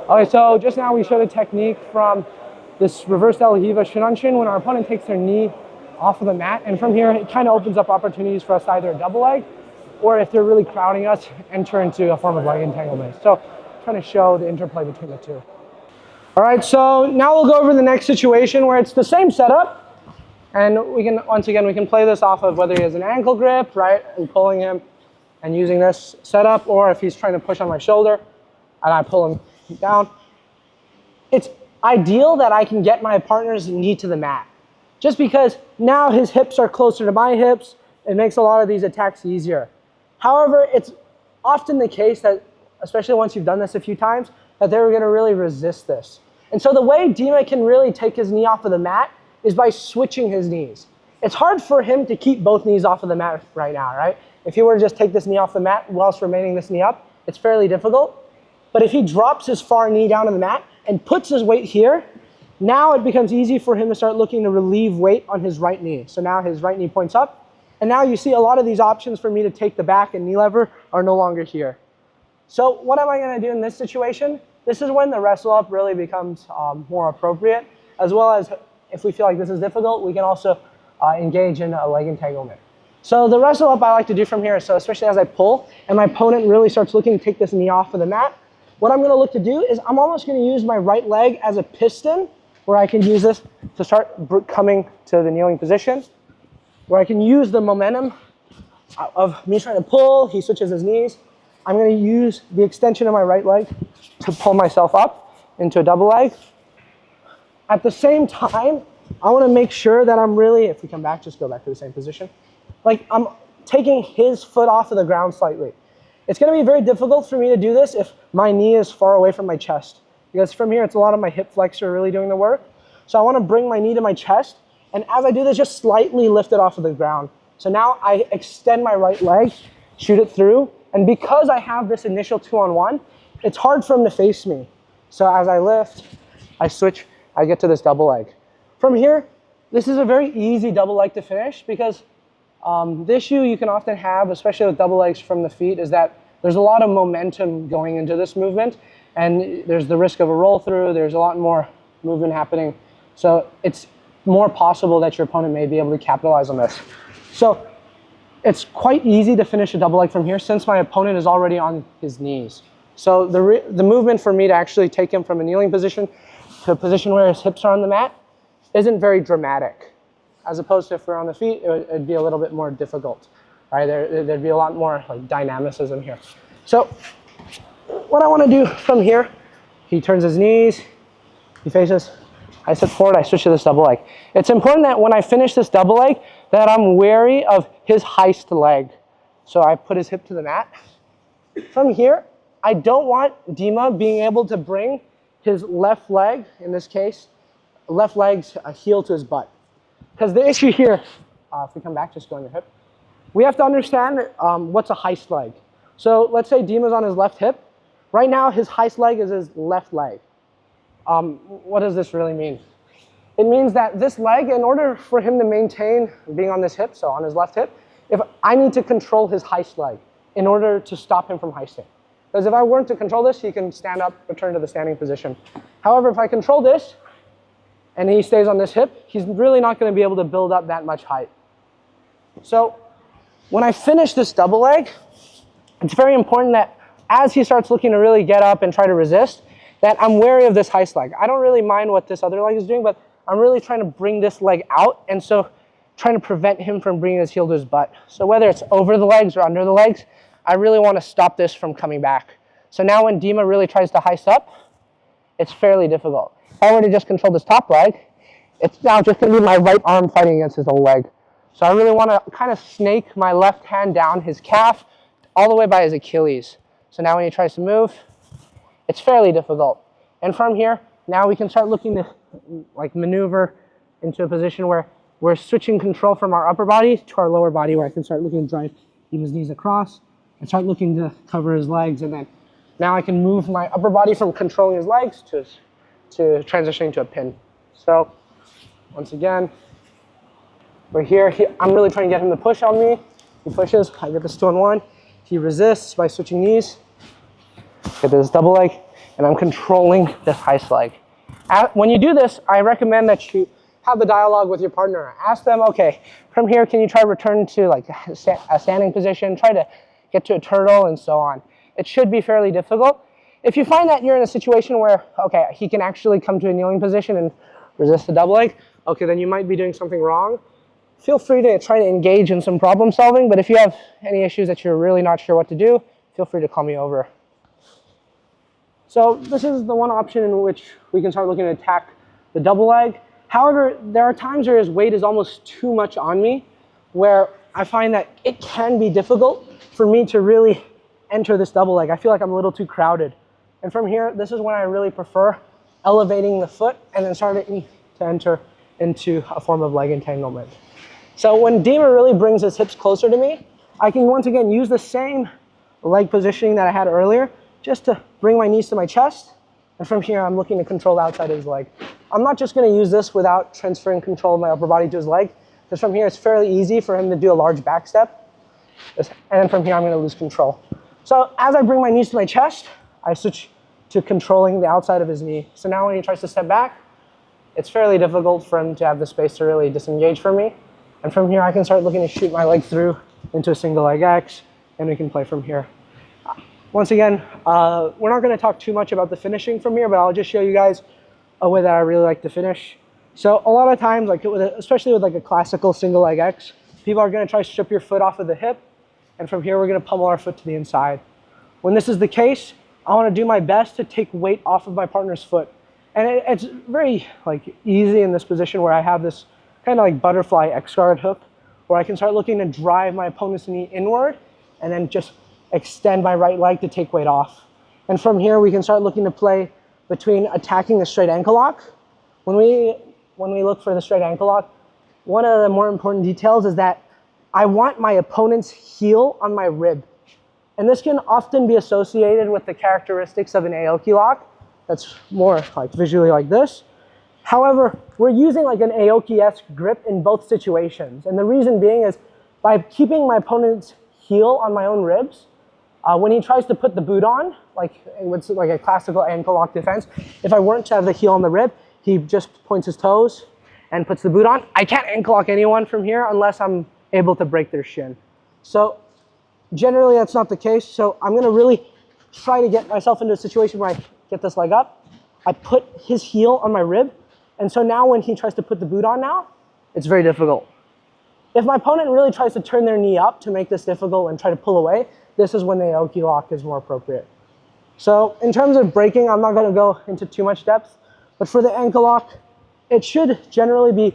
Okay, so just now we showed a technique from this reverse De La Riva Shunanshin when our opponent takes their knee off of the mat. And from here, it kind of opens up opportunities for us to either a double leg, or if they're really crowding us, enter into a form of leg entanglement. So trying to show the interplay between the two. All right, so now we'll go over the next situation where it's the same setup. And we can, once again, we can play this off of whether he has an ankle grip, right, and pulling him and using this setup, or if he's trying to push on my shoulder and I pull him down. It's ideal that I can get my partner's knee to the mat, just because now his hips are closer to my hips. It makes a lot of these attacks easier. However, it's often the case that, especially once you've done this a few times, that they're going to really resist this. And so the way Dima can really take his knee off of the mat is by switching his knees. It's hard for him to keep both knees off of the mat right now, right? If he were to just take this knee off the mat whilst remaining this knee up, it's fairly difficult. But if he drops his far knee down on the mat and puts his weight here, now it becomes easy for him to start looking to relieve weight on his right knee. So now his right knee points up. And now you see a lot of these options for me to take the back and knee lever are no longer here. So what am I going to do in this situation? This is when the wrestle up really becomes more appropriate, as well as if we feel like this is difficult, we can also engage in a leg entanglement. So the wrestle up I like to do from here, so especially as I pull and my opponent really starts looking to take this knee off of the mat, what I'm going to look to do is I'm almost going to use my right leg as a piston, where I can use this to start coming to the kneeling position, where I can use the momentum of me trying to pull. He switches his knees. I'm going to use the extension of my right leg to pull myself up into a double leg. At the same time, I want to make sure that I'm really, if we come back, just go back to the same position. Like I'm taking his foot off of the ground slightly. It's going to be very difficult for me to do this if my knee is far away from my chest, because from here, it's a lot of my hip flexor really doing the work. So I want to bring my knee to my chest, and as I do this, just slightly lift it off of the ground. So now I extend my right leg, shoot it through, and because I have this initial 2-on-1, it's hard for him to face me. So as I lift, I switch, I get to this double leg. From here, this is a very easy double leg to finish, because the issue you can often have, especially with double legs from the feet, is that there's a lot of momentum going into this movement, and there's the risk of a roll through, there's a lot more movement happening. So it's more possible that your opponent may be able to capitalize on this. So it's quite easy to finish a double leg from here since my opponent is already on his knees. So the movement for me to actually take him from a kneeling position to a position where his hips are on the mat isn't very dramatic. As opposed to if we're on the feet, it'd be a little bit more difficult. Right? There'd be a lot more like dynamicism here. So what I want to do from here, he turns his knees, he faces, I step forward, I switch to this double leg. It's important that when I finish this double leg, that I'm wary of his heist leg. So I put his hip to the mat. From here, I don't want Dima being able to bring his left leg, in this case, left leg's heel to his butt. Because the issue here, if we come back, just go on your hip, we have to understand what's a heist leg. So let's say Dima's on his left hip. Right now, his heist leg is his left leg. What does this really mean? It means that this leg, in order for him to maintain being on this hip, so on his left hip, if I need to control his heist leg in order to stop him from heisting. Because if I weren't to control this, he can stand up, return to the standing position. However, if I control this, and he stays on this hip, he's really not going to be able to build up that much height. So when I finish this double leg, it's very important that as he starts looking to really get up and try to resist, that I'm wary of this heist leg. I don't really mind what this other leg is doing, but I'm really trying to bring this leg out, and so trying to prevent him from bringing his heel to his butt. So whether it's over the legs or under the legs, I really want to stop this from coming back. So now when Dima really tries to heist up, it's fairly difficult. If I were to just control this top leg, it's now just going to be my right arm fighting against his whole leg. So I really want to kind of snake my left hand down his calf all the way by his Achilles. So now when he tries to move, it's fairly difficult. And from here, now we can start looking to like maneuver into a position where we're switching control from our upper body to our lower body, where I can start looking to drive his knees across and start looking to cover his legs. And then now I can move my upper body from controlling his legs to transitioning to a pin. So once again, we're here. I'm really trying to get him to push on me. He pushes, I get this 2-on-1. He resists by switching knees. Get this double leg. and I'm controlling this heist leg. When you do this, I recommend that you have the dialogue with your partner. Ask them, okay, from here, can you try to return to like a standing position, try to get to a turtle, and so on. It should be fairly difficult. If you find that you're in a situation where, okay, he can actually come to a kneeling position and resist the double leg, okay, then you might be doing something wrong. Feel free to try to engage in some problem solving, but if you have any issues that you're really not sure what to do, feel free to call me over. So this is the one option in which we can start looking to attack the double leg. However, there are times where his weight is almost too much on me, where I find that it can be difficult for me to really enter this double leg. I feel like I'm a little too crowded. And from here, this is when I really prefer elevating the foot and then starting to enter into a form of leg entanglement. So when Dima really brings his hips closer to me, I can once again use the same leg positioning that I had earlier, just to bring my knees to my chest. And from here, I'm looking to control the outside of his leg. I'm not just gonna use this without transferring control of my upper body to his leg, because from here, it's fairly easy for him to do a large back step. And then from here, I'm gonna lose control. So as I bring my knees to my chest, I switch to controlling the outside of his knee. So now when he tries to step back, it's fairly difficult for him to have the space to really disengage from me. And from here, I can start looking to shoot my leg through into a single leg X, and we can play from here. Once again, we're not going to talk too much about the finishing from here, but I'll just show you guys a way that I really like to finish. So a lot of times, like especially with like a classical single leg X, people are going to try to strip your foot off of the hip, and from here we're going to pummel our foot to the inside. When this is the case, I want to do my best to take weight off of my partner's foot. And it's very like easy in this position where I have this kind of like butterfly X-guard hook, where I can start looking to drive my opponent's knee inward and then just extend my right leg to take weight off. And from here, we can start looking to play between attacking the straight ankle lock. When we look for the straight ankle lock, one of the more important details is that I want my opponent's heel on my rib. And this can often be associated with the characteristics of an Aoki lock that's more like visually like this. However, we're using like an Aoki-esque grip in both situations. And the reason being is by keeping my opponent's heel on my own ribs, when he tries to put the boot on, like it's like a classical ankle lock defense, if I weren't to have the heel on the rib, he just points his toes and puts the boot on. I can't ankle lock anyone from here unless I'm able to break their shin. So generally that's not the case. So I'm gonna really try to get myself into a situation where I get this leg up, I put his heel on my rib, and so now when he tries to put the boot on now, it's very difficult. If my opponent really tries to turn their knee up to make this difficult and try to pull away, this is when the Aoki lock is more appropriate. So in terms of breaking, I'm not gonna go into too much depth, but for the ankle lock, it should generally be,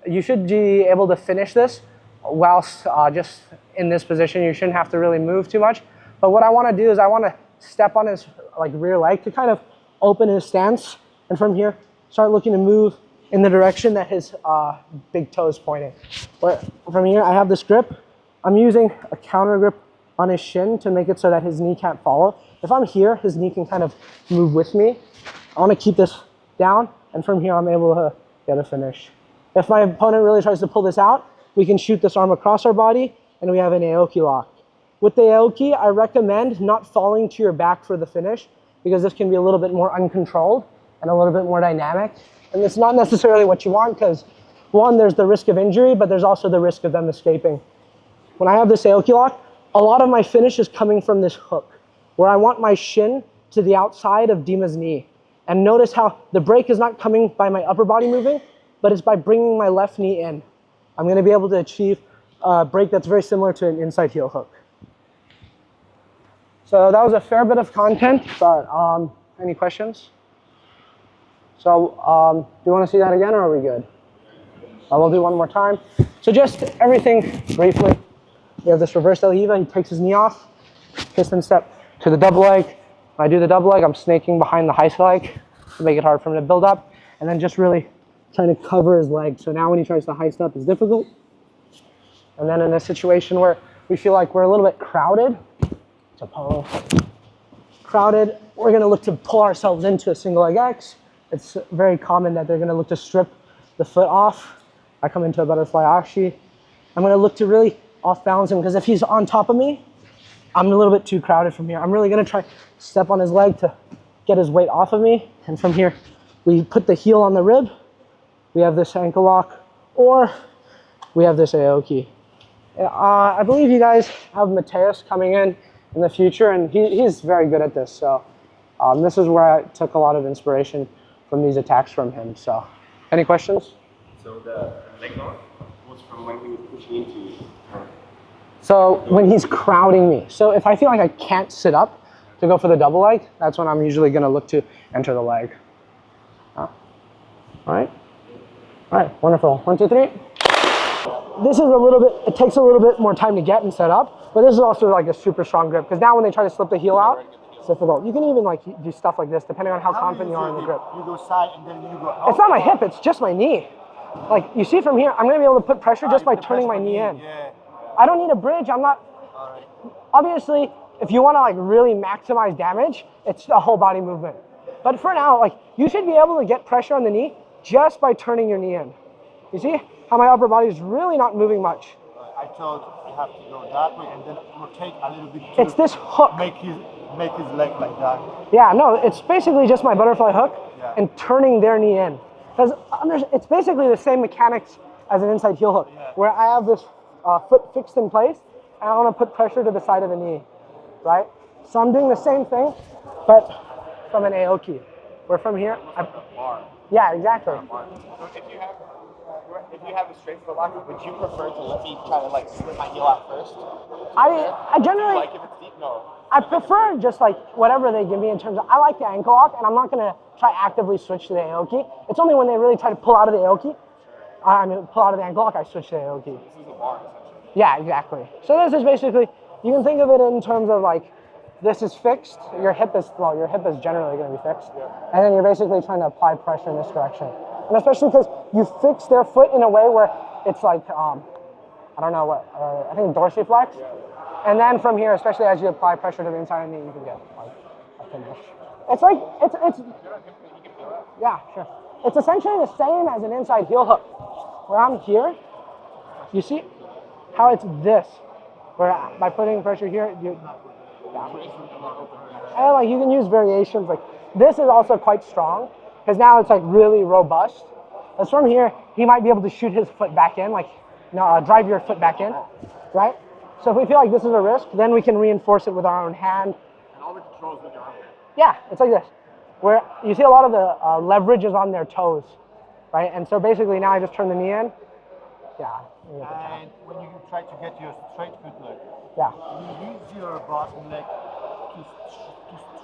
you should be able to finish this whilst just in this position. You shouldn't have to really move too much. But what I wanna do is I wanna step on his like rear leg to kind of open his stance, and from here, start looking to move in the direction that his big toe is pointing. But from here, I have this grip. I'm using a counter grip on his shin to make it so that his knee can't follow. If I'm here, his knee can kind of move with me. I want to keep this down, and from here, I'm able to get a finish. If my opponent really tries to pull this out, we can shoot this arm across our body, and we have an Aoki lock. With the Aoki, I recommend not falling to your back for the finish, because this can be a little bit more uncontrolled and a little bit more dynamic. And it's not necessarily what you want, because one, there's the risk of injury, but there's also the risk of them escaping. When I have this Aoki lock, a lot of my finish is coming from this hook, where I want my shin to the outside of Dima's knee. And notice how the break is not coming by my upper body moving, but it's by bringing my left knee in. I'm gonna be able to achieve a break that's very similar to an inside heel hook. So that was a fair bit of content, but any questions? So do you want to see that again, or are we good? We'll do one more time. So just everything briefly. We have this reverse El Hiva. He takes his knee off, piston step to the double leg. When I do the double leg, I'm snaking behind the heist leg to make it hard for him to build up, and then just really trying to cover his leg. So now when he tries to heist up, it's difficult. And then in a situation where we feel like we're a little bit crowded, we're going to look to pull ourselves into a single leg X. It's very common that they're going to look to strip the foot off. I come into a butterfly Ashi. I'm going to look to really off balance him, because if he's on top of me, I'm a little bit too crowded from here. I'm really going to try to step on his leg to get his weight off of me. And from here, we put the heel on the rib. We have this ankle lock, or we have this Aoki. I believe you guys have Mateus coming in the future, and he's very good at this. So this is where I took a lot of inspiration from these attacks from him. So, any questions? So the leg lock was from when he was pushing into you. So when he's crowding me. So if I feel like I can't sit up to go for the double leg, that's when I'm usually going to look to enter the leg. All right. All right, wonderful. 1, 2, 3. This is a little bit, it takes a little bit more time to get and set up, but this is also like a super strong grip, because now when they try to slip the heel out, it's difficult. You can even like do stuff like this, depending on how confident you are in the grip. You go side and then you go out. It's not my hip, it's just my knee. Like, you see from here, I'm gonna be able to put pressure just by turning my knee in. Yeah. I don't need a bridge, I'm not, obviously, if you wanna like really maximize damage, it's a whole body movement. But for now, like, you should be able to get pressure on the knee just by turning your knee in. You see how my upper body is really not moving much? I thought you have to go that way and then rotate a little bit. It's this hook. Make his leg like that. Yeah, no, it's basically just my butterfly hook and turning their knee in. Because it's basically the same mechanics as an inside heel hook, where I have this foot fixed in place and I want to put pressure to the side of the knee, right? So I'm doing the same thing, but from an Aoki, where from here, yeah, exactly. So if you have a straight foot lock, would you prefer to let me try to like slip my heel out first? I generally like if it's deep. No. I prefer just like whatever they give me in terms of, I like the ankle lock, and I'm not gonna try actively switch to the Aoki. It's only when they really try to pull out of the Aoki, pull out of the ankle lock, I switch to the Aoki. This is a bar essentially. Yeah, exactly. So this is basically, you can think of it in terms of like, this is fixed, your hip is generally gonna be fixed. And then you're basically trying to apply pressure in this direction. And especially because you fix their foot in a way where it's like, I don't know what, I think dorsiflex. And then from here, especially as you apply pressure to the inside of the knee, you can get like a finish. It's like, it's yeah, sure. It's essentially the same as an inside heel hook. Where I'm here, you see how it's this, where by putting pressure here, and like you can use variations. Like this is also quite strong, because now it's like really robust. As from here, he might be able to shoot his foot back in, like drive your foot back in, right? So if we feel like this is a risk, then we can reinforce it with our own hand. And all the controls with your arm. Yeah, it's like this, where you see a lot of the leverage is on their toes, right? And so basically now I just turn the knee in. Yeah. And when you try to get your straight foot leg, you use your bottom leg to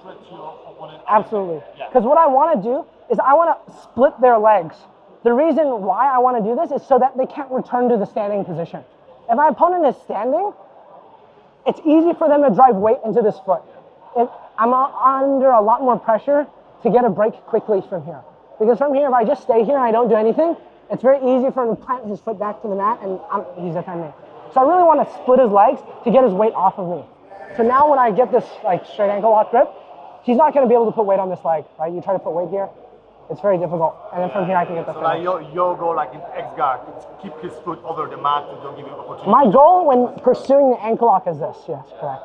stretch your opponent. Absolutely. Because what I want to do is I want to split their legs. The reason why I want to do this is so that they can't return to the standing position. If my opponent is standing, it's easy for them to drive weight into this foot. I'm under a lot more pressure to get a break quickly from here. Because from here, if I just stay here and I don't do anything, it's very easy for him to plant his foot back to the mat and he's defending. So I really want to split his legs to get his weight off of me. So now when I get this like straight ankle lock grip, he's not going to be able to put weight on this leg, right? You try to put weight here, it's very difficult. And then from here I can get the finish. Like your goal, like in X-guard, keep his foot over the mat and don't give him opportunity. My goal when pursuing the ankle lock is this, yes, correct.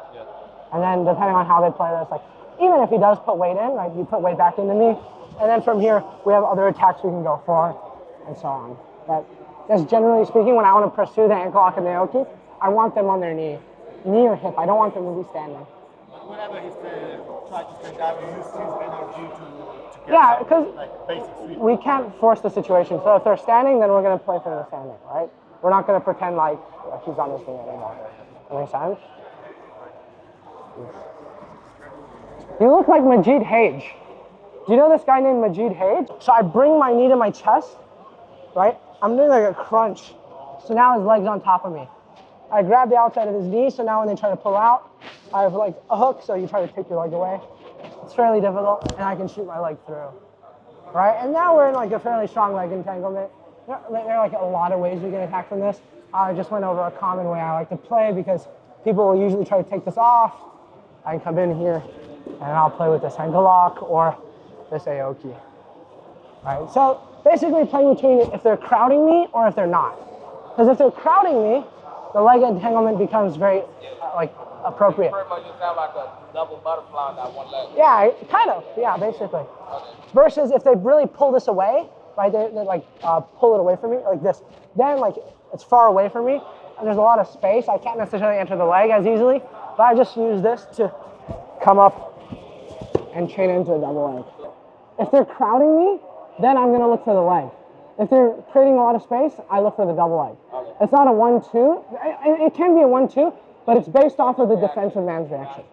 And then depending on how they play this, like even if he does put weight in, right, you put weight back into me. And then from here, we have other attacks we can go for, and so on. But just generally speaking, when I want to pursue the ankle lock and the Aoki, I want them on their knee or hip. I don't want them to be standing. But whenever he's trying to stand up, he uses his energy to get because like basic sweep. We can't force the situation. So if they're standing, then we're going to play for the standing, right? We're not going to pretend like he's on his knee anymore. That makes sense? You look like Majid Hage. Do you know this guy named Majid Hage? So I bring my knee to my chest, right? I'm doing like a crunch. So now his leg's on top of me. I grab the outside of his knee, so now when they try to pull out, I have like a hook, so you try to take your leg away. It's fairly difficult, and I can shoot my leg through. Right? And now we're in like a fairly strong leg entanglement. There are like a lot of ways we can attack from this. I just went over a common way I like to play because people will usually try to take this off. I can come in here, and I'll play with this ankle lock or this Aoki. Right? So basically playing between if they're crowding me or if they're not. Because if they're crowding me, the leg entanglement becomes very appropriate. Pretty much just sound like a double butterfly on that one leg. Yeah, kind of. Yeah, basically. Okay. Versus if they really pull this away, right? They like pull it away from me like this. Then like it's far away from me, and there's a lot of space. I can't necessarily enter the leg as easily, but I just use this to come up and chain into a double leg. If they're crowding me, then I'm gonna look for the leg. If they're creating a lot of space, I look for the double leg. Okay. It's not a 1-2. It can be a 1-2, but it's based off of the defensive man's reaction.